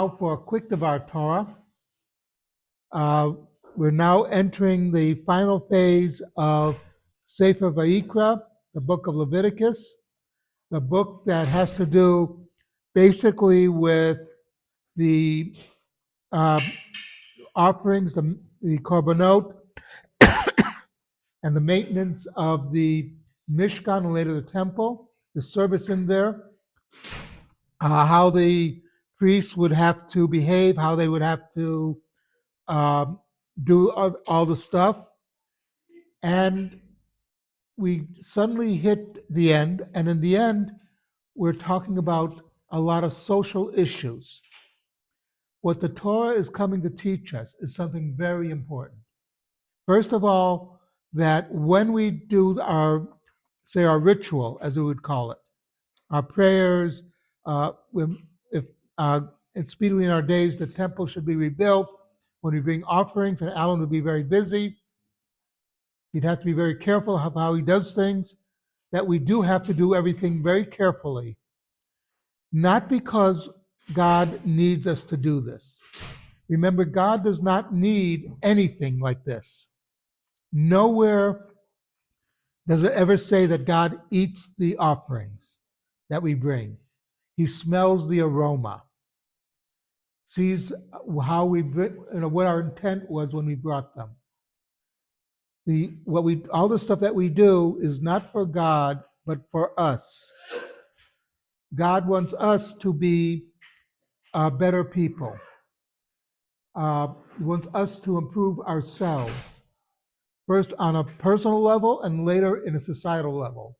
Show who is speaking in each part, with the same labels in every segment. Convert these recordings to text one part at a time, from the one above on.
Speaker 1: now for a quick Devar Torah. We're now entering the final phase of Sefer Vayikra, the Book of Leviticus, the book that has to do basically with the offerings, the korbanot, and the maintenance of the Mishkan and later the temple, the service in there, how the priests would have to behave, how they would have to do all the stuff. And we suddenly hit the end, and in the end, we're talking about a lot of social issues. What the Torah is coming to teach us is something very important. First of all, that when we do our ritual, as we would call it, our prayers, if it's speedily in our days, the temple should be rebuilt. When we bring offerings, and Alan would be very busy, he'd have to be very careful of how he does things, that we do have to do everything very carefully. Not because God needs us to do this. Remember, God does not need anything like this. Nowhere does it ever say that God eats the offerings that we bring. He smells the aroma, sees how we, what our intent was when we brought them. All the stuff that we do is not for God, but for us. God wants us to be better people. He wants us to improve ourselves, first on a personal level and later in a societal level.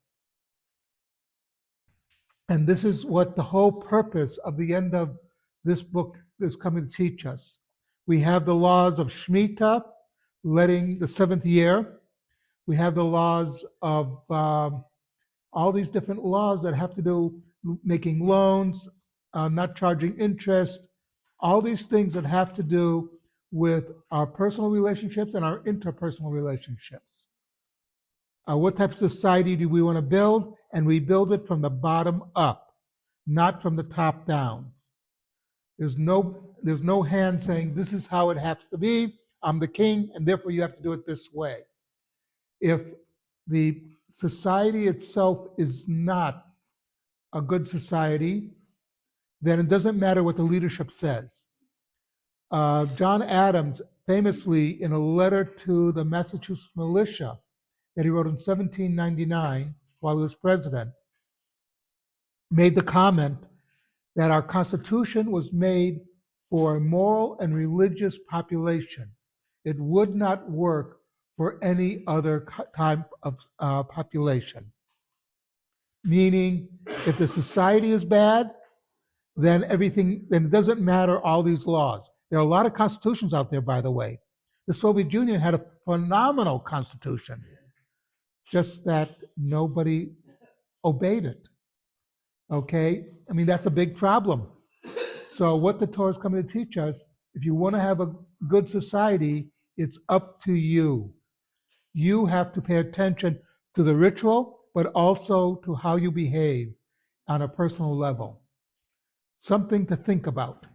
Speaker 1: And this is what the whole purpose of the end of this book is coming to teach us. We have the laws of Shemitah, letting the seventh year. We have the laws of all these different laws that have to do making loans, not charging interest, all these things that have to do with our personal relationships and our interpersonal relationships. What type of society do we want to build? And we build it from the bottom up, not from the top down. There's no hand saying, this is how it has to be, I'm the king, and therefore you have to do it this way. If the society itself is not a good society, then it doesn't matter what the leadership says. John Adams, famously in a letter to the Massachusetts militia that he wrote in 1799 while he was president, made the comment that our Constitution was made for a moral and religious population. It would not work for any other type of population. Meaning, if the society is bad, then it doesn't matter all these laws. There are a lot of constitutions out there, by the way. The Soviet Union had a phenomenal constitution, just that nobody obeyed it. Okay? I mean, that's a big problem. So what the Torah is coming to teach us, if you want to have a good society, it's up to you. You have to pay attention to the ritual, but also to how you behave on a personal level. Something to think about.